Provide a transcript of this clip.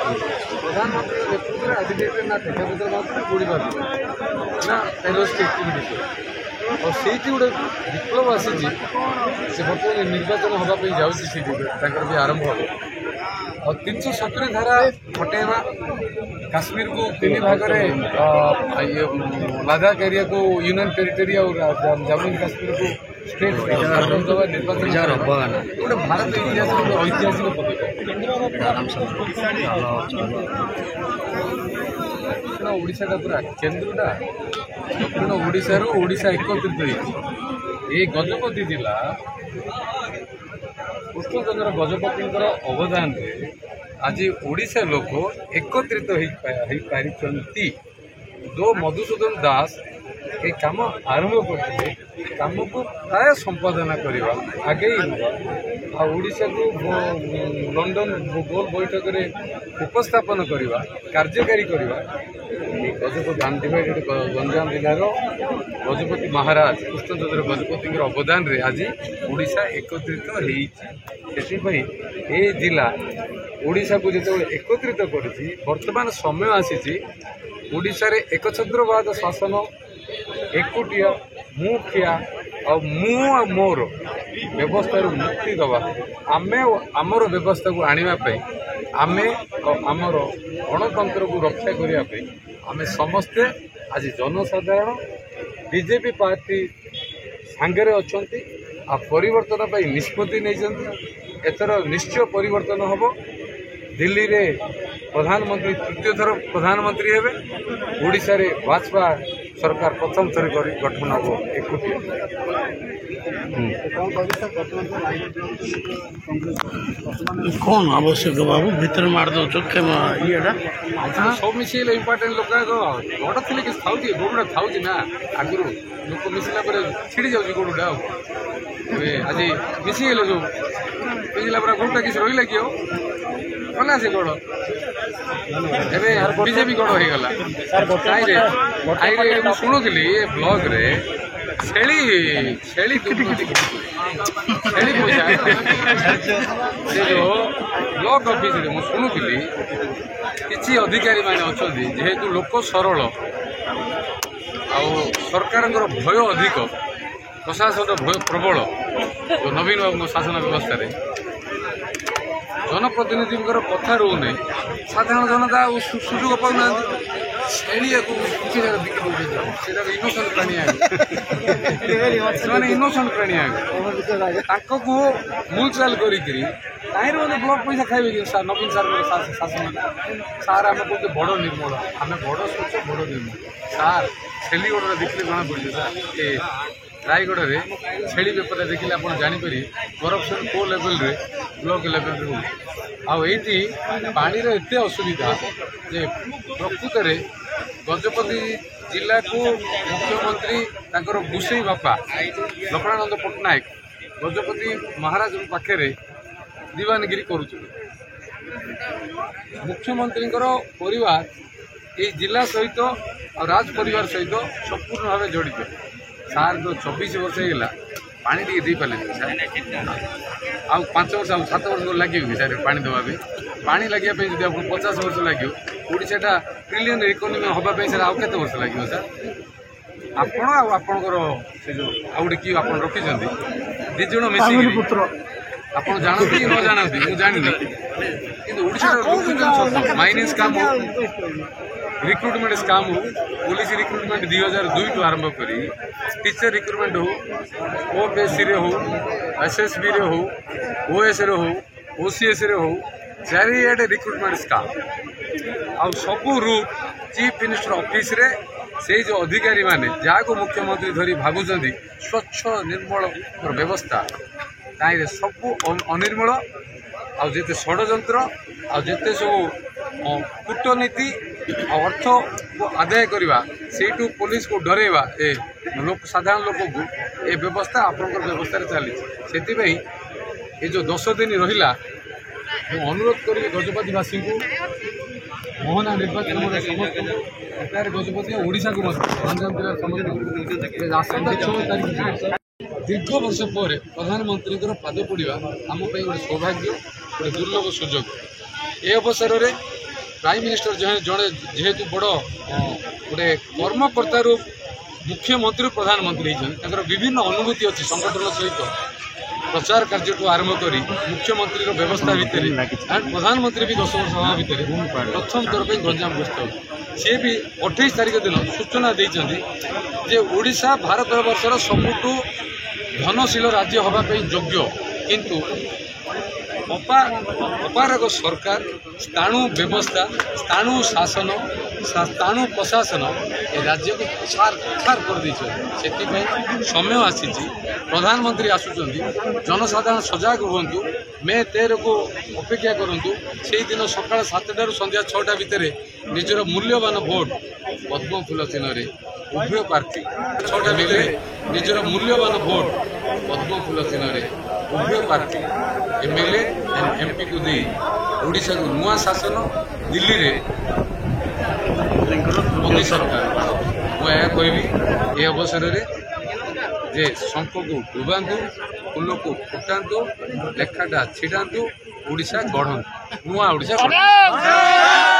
प्रधानमंत्री नेतृत्व में आज डेट्रे ना ठेका पत्र बुड़ी पार ना टेरोरिस्ट एक्टिविटी और से गोटे विप्लव आसी से बर्तमान निर्वाचन हाँपाई जाऊँगी भी आरंभ हम और 370 धारा हटेवा काश्मीर को 3 भाग लद्दाख एरिया को यूनियन टेरिटरी और जम्मू काश्मीर को स्टेट विधानसभा निर्वाचन गोटे भारत इतिहास ऐतिहासिक दक्षिण ओडिशा पूरा केन्द्रटा दक्षिण ओडिशा ओडिशा एकत्रित ये गजपति जिला कृष्णचंद्र गजपति अवदान आज ओडिशा लोक एकत्रित हो पारी दो मधुसूदन दास ये काम आरंभ करते काम को प्राय संपादना करवा आगे ओडिशा को लंडन गोल बैठक में उपस्थापन करवा कार्यकारी करवा गजपति अनडिवाइडेड गंजाम जिलार गजपति महाराज कृष्णचंद्र गजपति अवदान रे आज ओडिशा एकत्रित हो जिला ओडिशा को जो एकत्रित करी वर्तमान समय आसी ओडिशा रे एकछत्रवाद शासन एकुटिया मुखिया और मोर व्यवस्था मुक्ति दवा आमे आमर व्यवस्था को आने आमे आमर गणतंत्र को रक्षा करने आमे समस्ते आज जनसाधारण बीजेपी पार्टी सांगरे अच्छी आ परिवर्तन पर निष्पत्ति नहीं एथर निश्चय परिवर्तन हम दिल्ली रे प्रधानमंत्री तृतीय थर प्रधानमंत्री हेबे ओडिशा रे वाजपेयी सरकार प्रथम थर गठन हो एकुटिया कौन आवश्यक बाबू भीतर मार दो ये सब मिसल इम्पोर्टेंट लोक गोड़ थे कि गोड़ा था ना आगु लोक मिसला छिड़ी जाऊँगी गोड़ा आज मिसीगले जो मिसला गोड़ा किसी रही कि गला से गोड़ बीजेपी गोड़ हो गला शुणुली ये ब्लॉग रे छेली छेली छेली पैसा से जो ब्लॉक ऑफिस रे शुणुली किसी अधिकारी माने अच्छा जेहेतु लोक सरल आ सरकार भय अधिक प्रशासन भय प्रबल जो नवीन बाबू शासन व्यवस्था जनप्रतिनिधि कथा रोने साधारण जनता सुजोग पाना छेड़िया किसी बिक इनोसेंट प्राणी आगे इनोसेंट प्राणी आगे मूलचाल करी ब्लॉक पैसा खाइबे कि नवीन सार शासन सार आम कहते बड़ निर्मल आम बड़ स्वच्छ बड़ निर्मल सार छेली गोड़ देखिले जना पड़े सार ये रायगढ़ में छेली बेपार देखिले आप जापर करप्शन को लेवल रे ब्लॉक लेवल रे आईटी पानी एत असुविधा जे प्रकृत में गजपति जिला को मुख्यमंत्री तांकर बुसेई बापा लक्ष्मणानंद पट्टनायक गजपति महाराज पाखे दीवानगिरी करुले मुख्यमंत्री परिवार ये जिला सहित और राज परिवार सहित संपूर्ण भाव जड़ित सार जो 24 वर्ष होगा पानी टी दे पारे आ 5 वर्ष आ 7 वर्ष लगे सर पानी देवाई पानी लगे जब आपको 50 वर्ष लगे ओडिशा ट्रिलियन इकोनॉमी हाँपाई सर आउ केते वर्ष लगे सर आपणकर से जो आउटे कि आप रखिंट दी जन मिसिक पुत्र आप जानते कि न जानते मुझे जानी कि Odisha mining scam recruitment scam हो पुलिस रिक्रुटमेंट 2002 टू आरंभ करी टीचर रिक्रुटमेंट हो ओपीएससी रे हो एसएसबी रे हो ओएस रे हो ओसीएस रे हो चारिआडे रिक्रुटमेंट स्काम आ सबू रूट चीफ मिनिस्टर ऑफिस रे से जो अधिकारी माने जहाँ को मुख्यमंत्री धरी भागुचंदी स्वच्छ निर्मल व्यवस्था ताई सबू अनिर्मल आ जेते षड्यंत्र आ जेते सब कूटनीति अर्थ को आदाय करवा से पुलिस को डरेवा ए लोक साधारण लोक को ए व्यवस्था आपंकर व्यवस्था चली से ये जो 10 दिन रहा अनुरोध करी गजपतिवासी को मोहना निर्वाचन समस्त गजपति ओडिशा को गंजाम जिला समस्त 6 तारीख दीर्घ वर्ष पर प्रधानमंत्री पाद पड़ा आम गोटे सौभाग्य गोटे दुर्लभ सुजोग ए अवसर में प्राइम मिनिस्टर जड़े जेहेतु बड़ गोटे कर्मकर्ता मुख्यमंत्री प्रधानमंत्री होती विभिन्न अनुभूति अच्छी संगठन सहित प्रचार कार्य आरंभ कर मुख्यमंत्री व्यवस्था भितर एंड प्रधानमंत्री भी 10 वर्ष हवा भितर प्रथम थर पर गंजाम ग्रस्त सी भी 28 तारीख दिन सूचना देते ओडिशा भारत वर्षर सबुठू धनशील राज्य होगापी योग्य किंतु अपारग सरकार स्थाणु व्यवस्था स्थाणु शासन स्थाणु प्रशासन ए राज्य को छार कर समय आसी प्रधानमंत्री आसुच्च जनसाधारण सजग रुहतु मे 13 को अपेक्षा करूँ से दिन सका 7टार संध्या 6टा भितर निजर मूल्यवान भोट पद्म फूल चिन्ह उभय प्रार्थी 6टा भितर निजर मूल्यवान भोट पद्म फूल चिन्ह उभय प्रार्थी एमएलए एंड एमपी को दे ओडिशा को नुआ शासन दिल्ली रे मोदी सरकार मुझे कहबी ये अवसर में जे शंख को डुबातु फूल को फुटातु लेखाटा छिटातु ओडिशा गढ़ नुआ ओडिशा